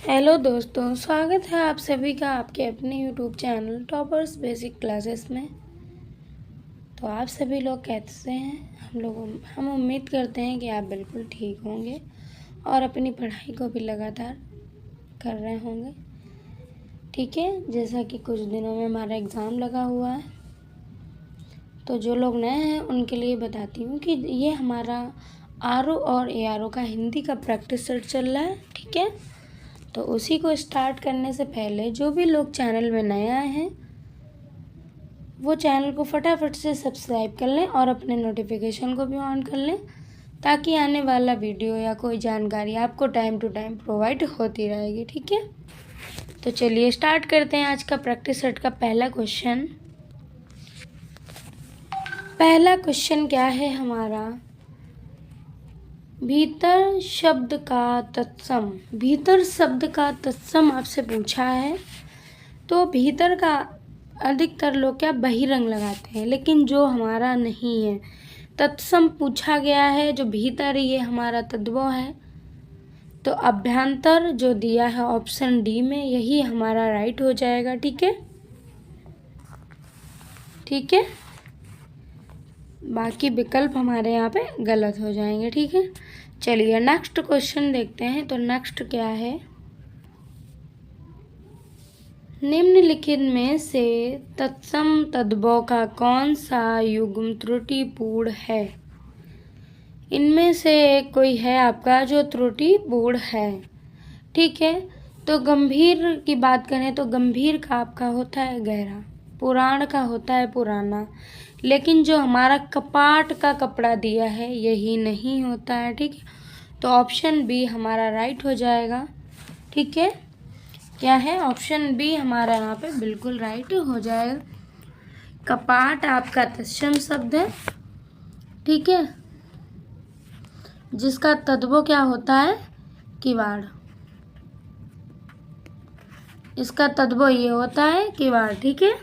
Hello दोस्तों, स्वागत है आप सभी का आपके अपने YouTube channel toppers basic classes में। तो आप सभी लोग कैसे हैं? हम उम्मीद करते हैं कि आप बिल्कुल ठीक होंगे और अपनी पढ़ाई को भी लगातार कर रहे होंगे। ठीक है, जैसा कि कुछ दिनों में हमारा एग्ज़ाम लगा हुआ है, तो जो लोग नए हैं उनके लिए बताती हूँ कि ये हमारा आर ओ और ए आर ओ का हिंदी का प्रैक्टिस सेट चल रहा है। ठीक है, तो उसी को स्टार्ट करने से पहले जो भी लोग चैनल में नए आए हैं वो चैनल को फटाफट से सब्सक्राइब कर लें और अपने नोटिफिकेशन को भी ऑन कर लें, ताकि आने वाला वीडियो या कोई जानकारी आपको टाइम टू टाइम प्रोवाइड होती रहेगी। ठीक है, तो चलिए स्टार्ट करते हैं आज का प्रैक्टिस सेट का पहला क्वेश्चन। पहला क्वेश्चन क्या है हमारा? भीतर शब्द का तत्सम। भीतर शब्द का तत्सम आपसे पूछा है। तो भीतर का अधिकतर लोग क्या बहिरंग लगाते हैं, लेकिन जो हमारा नहीं है, तत्सम पूछा गया है। जो भीतर ये हमारा तद्भव है, तो अभ्यंतर जो दिया है ऑप्शन डी में, यही हमारा राइट हो जाएगा। ठीक है, ठीक है, बाकी विकल्प हमारे यहाँ पे गलत हो जाएंगे। ठीक है, चलिए नेक्स्ट क्वेश्चन देखते हैं। तो नेक्स्ट क्या है? निम्नलिखित में से तत्सम तद्भव का कौन सा युग्म त्रुटिपूर्ण है? इनमें से कोई है आपका जो त्रुटिपूर्ण है। ठीक है, तो गंभीर की बात करें तो गंभीर का आपका होता है गहरा, पुराण का होता है पुराना, लेकिन जो हमारा कपाट का कपड़ा दिया है यही नहीं होता है। ठीक है, तो ऑप्शन बी हमारा राइट हो जाएगा। ठीक है, क्या है? ऑप्शन बी हमारा यहाँ पे बिल्कुल राइट हो जाएगा। कपाट आपका तत्सम शब्द है। ठीक है, जिसका तद्भव क्या होता है? किवाड़। इसका तद्भव ये होता है किवाड़। ठीक है,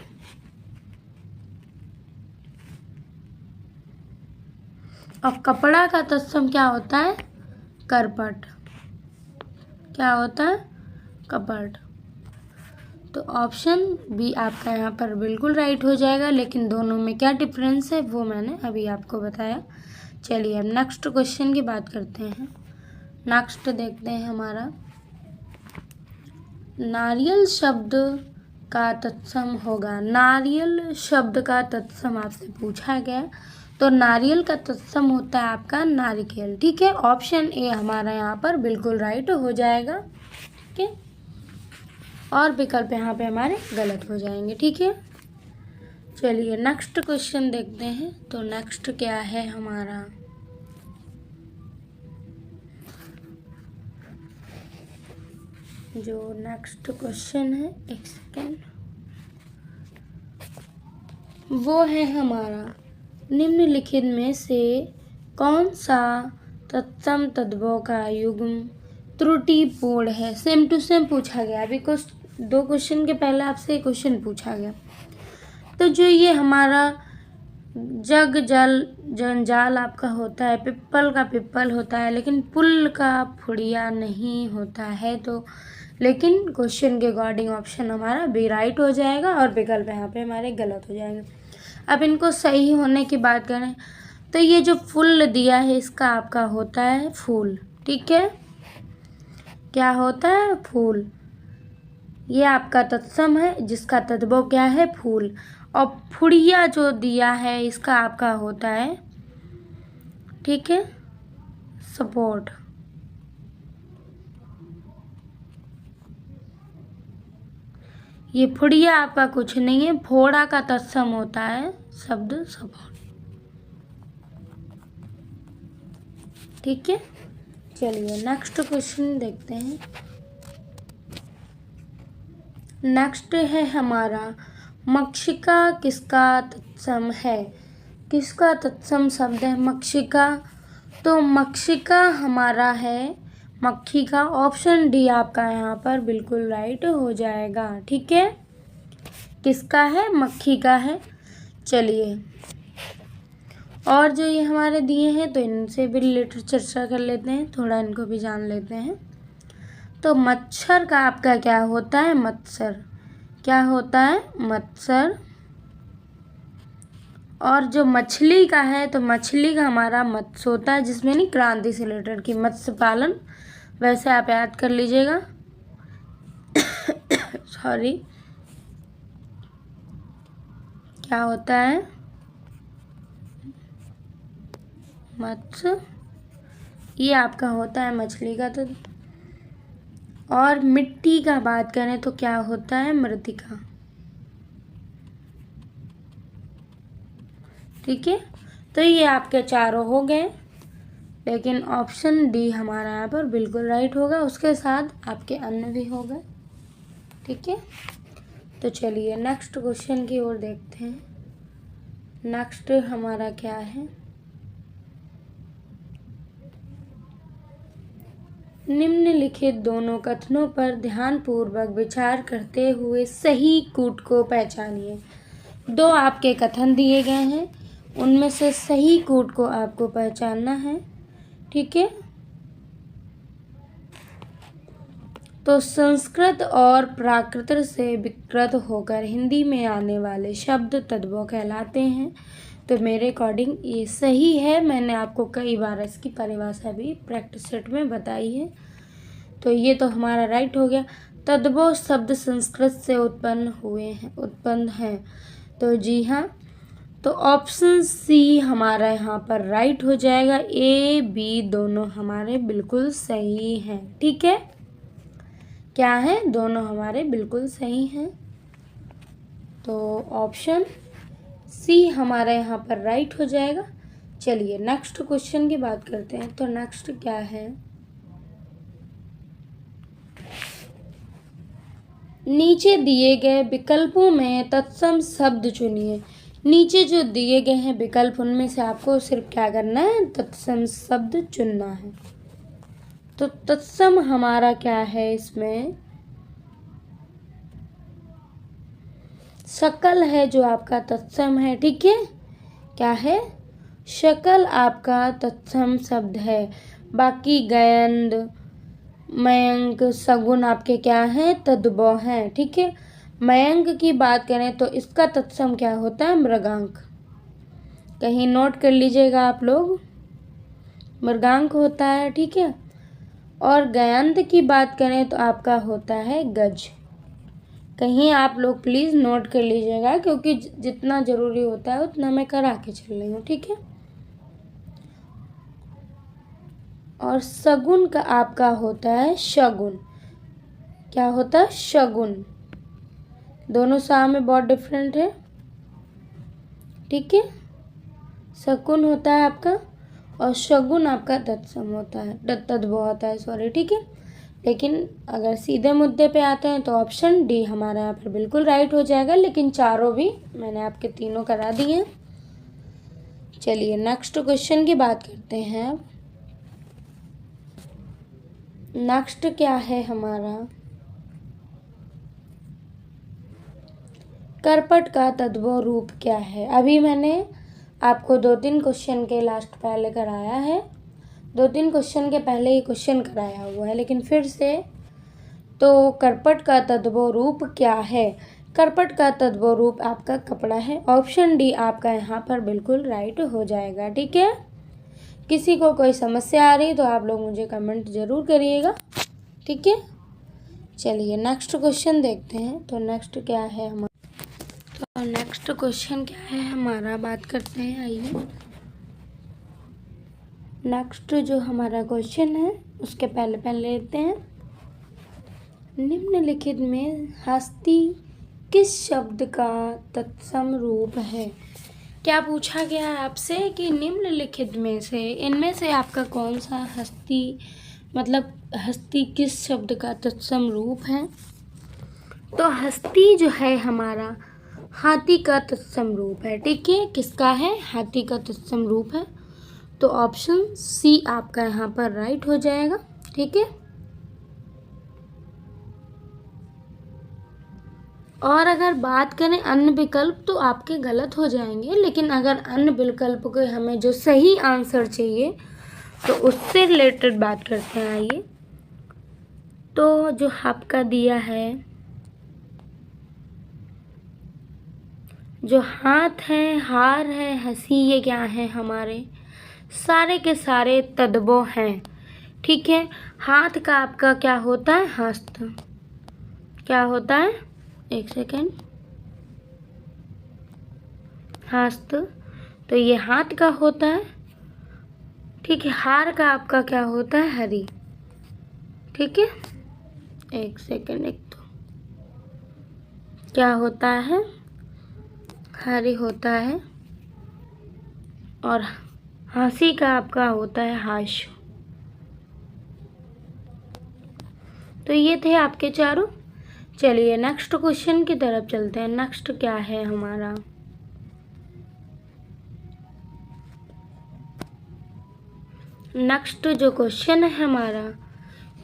और कपड़ा का तत्सम क्या होता है? करपट। क्या होता है? कपट। तो ऑप्शन बी आपका यहाँ पर बिल्कुल राइट हो जाएगा, लेकिन दोनों में क्या डिफरेंस है वो मैंने अभी आपको बताया। चलिए अब नेक्स्ट क्वेश्चन की बात करते हैं। नेक्स्ट देखते हैं हमारा, नारियल शब्द का तत्सम होगा। नारियल शब्द का तत्सम आपसे पूछा गया, तो नारियल का तत्सम होता है आपका नारिकेल। ठीक है, ऑप्शन ए हमारा यहाँ पर बिल्कुल राइट हो जाएगा। ठीक है, और विकल्प यहाँ पे हमारे गलत हो जाएंगे। ठीक है, चलिए नेक्स्ट क्वेश्चन देखते हैं। तो नेक्स्ट क्या है हमारा? जो नेक्स्ट क्वेश्चन है, एक सेकेंड, वो है हमारा, निम्नलिखित में से कौन सा तत्सम तद्भव का युग्म त्रुटिपूर्ण है? सेम टू सेम पूछा गया। अभी कुछ दो क्वेश्चन के पहले आपसे क्वेश्चन पूछा गया। तो जो ये हमारा जग जल जंजाल आपका होता है, पिप्पल का पिप्पल होता है, लेकिन पुल का फुड़िया नहीं होता है। तो लेकिन क्वेश्चन के अकॉर्डिंग ऑप्शन हमारा बी राइट हो जाएगा और विकल्प यहाँ पे हमारे गलत हो जाएंगे। अब इनको सही होने की बात करें तो ये जो फूल दिया है इसका आपका होता है फूल। ठीक है, क्या होता है? फूल। ये आपका तत्सम है, जिसका तद्भव क्या है? फूल। और फुड़िया जो दिया है इसका आपका होता है, ठीक है, सपोर्ट। ये फुड़िया आपका कुछ नहीं है, फोड़ा का तत्सम होता है शब्द सपोर्ट। ठीक है, चलिए नेक्स्ट क्वेश्चन देखते हैं। नेक्स्ट है हमारा, मक्षिका किसका तत्सम है? किसका तत्सम शब्द है मक्षिका? तो मक्षिका हमारा है मक्खी का। ऑप्शन डी आपका यहाँ पर बिल्कुल राइट हो जाएगा। ठीक है, किसका है? मक्खी का है। चलिए, और जो ये हमारे दिए हैं तो इनसे भी रिलेटेड चर्चा कर लेते हैं, थोड़ा इनको भी जान लेते हैं। तो मच्छर का आपका क्या होता है? मत्सर। क्या होता है? मत्सर। और जो मछली का है तो मछली का हमारा मत्स्य होता है, जिसमें नहीं क्रांति से रिलेटेड की मत्स्य पालन, वैसे आप याद कर लीजिएगा। सॉरी, क्या होता है? मत्स्य, ये आपका होता है मछली का। तो और मिट्टी का बात करें तो क्या होता है? मृतिका। ठीक है, तो ये आपके चारों हो गए, लेकिन ऑप्शन डी हमारा यहाँ पर बिल्कुल राइट होगा, उसके साथ आपके अन्य भी हो गए। ठीक है, तो चलिए नेक्स्ट क्वेश्चन की ओर देखते हैं। नेक्स्ट हमारा क्या है? निम्नलिखित दोनों कथनों पर ध्यानपूर्वक विचार करते हुए सही कूट को पहचानिए। दो आपके कथन दिए गए हैं, उनमें से सही कूट को आपको पहचानना है। ठीक है, तो संस्कृत और प्राकृत से विकृत होकर हिंदी में आने वाले शब्द तद्भव कहलाते हैं। तो मेरे अकॉर्डिंग ये सही है। मैंने आपको कई बार इसकी परिभाषा भी प्रैक्टिस सेट में बताई है, तो ये तो हमारा राइट हो गया। तद्भव शब्द संस्कृत से उत्पन्न हैं। तो जी हाँ, तो ऑप्शन सी हमारा यहाँ पर राइट हो जाएगा। ए बी दोनों हमारे बिल्कुल सही हैं। ठीक है, क्या है? दोनों हमारे बिल्कुल सही हैं। तो ऑप्शन सी हमारा यहाँ पर राइट हो जाएगा। चलिए नेक्स्ट क्वेश्चन की बात करते हैं। तो नेक्स्ट क्या है? नीचे दिए गए विकल्पों में तत्सम शब्द चुनिए। नीचे जो दिए गए हैं विकल्प, उनमें से आपको सिर्फ क्या करना है? तत्सम शब्द चुनना है। तो तत्सम हमारा क्या है? इसमें शकल है जो आपका तत्सम है। ठीक है, क्या है? शकल आपका तत्सम शब्द है। बाकी गयंद, मयंक, सगुन आपके क्या हैं? तद्भव हैं। ठीक है, मयंक की बात करें तो इसका तत्सम क्या होता है? मृगांक। कहीं नोट कर लीजिएगा आप लोग, मृगांक होता है। ठीक है, और गयंत की बात करें तो आपका होता है गज। कहीं आप लोग प्लीज़ नोट कर लीजिएगा, क्योंकि जितना ज़रूरी होता है उतना मैं करा के चल रही हूँ। ठीक है, और सगुन का आपका होता है शगुन। क्या होता है? शगुन। दोनों सा में बहुत डिफरेंट है। ठीक है, शकुन होता है आपका और शगुन आपका तत्सम होता है, तद्भव होता है, सॉरी। ठीक है, लेकिन अगर सीधे मुद्दे पे आते हैं तो ऑप्शन डी हमारा यहाँ पर बिल्कुल राइट हो जाएगा, लेकिन चारों भी मैंने आपके तीनों करा दिए हैं। चलिए नेक्स्ट क्वेश्चन की बात करते हैं। नेक्स्ट क्या है हमारा? करपट का तद्भव रूप क्या है? अभी मैंने आपको 2-3 क्वेश्चन के लास्ट पहले कराया है, 2-3 क्वेश्चन के पहले ही क्वेश्चन कराया हुआ है, लेकिन फिर से। तो करपट का तद्भव रूप क्या है? करपट का तद्भव रूप आपका कपड़ा है। ऑप्शन डी आपका यहाँ पर बिल्कुल राइट हो जाएगा। ठीक है, किसी को कोई समस्या आ रही तो आप लोग मुझे कमेंट ज़रूर करिएगा। ठीक है, चलिए नेक्स्ट क्वेश्चन देखते हैं। तो नेक्स्ट क्या है हमारा? तो नेक्स्ट क्वेश्चन क्या है हमारा? बात करते हैं, आइए। नेक्स्ट जो हमारा क्वेश्चन है उसके पहले लेते हैं। निम्नलिखित में हस्ती किस शब्द का तत्सम रूप है? क्या पूछा गया है आपसे कि निम्नलिखित में से इनमें से आपका कौन सा हस्ती, मतलब हस्ती किस शब्द का तत्सम रूप है? तो हस्ती जो है हमारा हाथी का तत्सम रूप है। ठीक है, किसका है? हाथी का तत्सम रूप है। तो ऑप्शन सी आपका यहाँ पर राइट हो जाएगा। ठीक है, और अगर बात करें अन्य विकल्प तो आपके गलत हो जाएंगे, लेकिन अगर अन्य विकल्प को हमें जो सही आंसर चाहिए तो उससे रिलेटेड बात करते हैं। आइए, तो जो आपका दिया है, जो हाथ है, हार है, हंसी, ये क्या है? हमारे सारे के सारे तद्भव हैं। ठीक है। हाथ का आपका क्या होता है? हस्त। क्या होता है? एक सेकेंड। हस्त, तो ये हाथ का होता है। ठीक है। हार का आपका क्या होता है? हरी। ठीक है। एक सेकेंड, एक तो क्या होता है? हरी होता है। और हंसी का आपका होता है हास्य। तो ये थे आपके चारों। चलिए नेक्स्ट क्वेश्चन की तरफ चलते हैं। नेक्स्ट क्या है हमारा? नेक्स्ट जो क्वेश्चन है हमारा,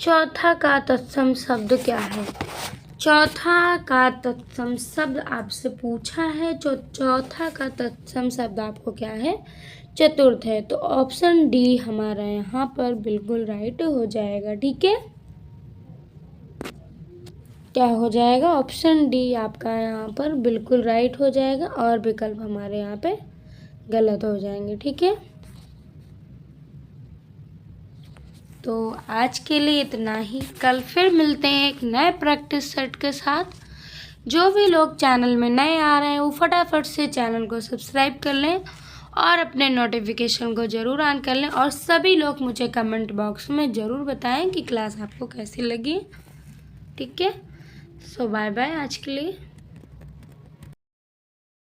चौथा का तत्सम शब्द क्या है? चौथा का तत्सम शब्द आपसे पूछा है। जो चौथा का तत्सम शब्द आपको क्या है? चतुर्थ है। तो ऑप्शन डी हमारा यहाँ पर बिल्कुल राइट हो जाएगा। ठीक है। क्या हो जाएगा? ऑप्शन डी आपका यहाँ पर बिल्कुल राइट हो जाएगा और विकल्प हमारे यहाँ पे गलत हो जाएंगे। ठीक है। तो आज के लिए इतना ही। कल फिर मिलते हैं एक नए प्रैक्टिस सेट के साथ। जो भी लोग चैनल में नए आ रहे हैं वो फटाफट से चैनल को सब्सक्राइब कर लें और अपने नोटिफिकेशन को ज़रूर ऑन कर लें। और सभी लोग मुझे कमेंट बॉक्स में ज़रूर बताएं कि क्लास आपको कैसी लगी। ठीक है। सो बाय बाय आज के लिए।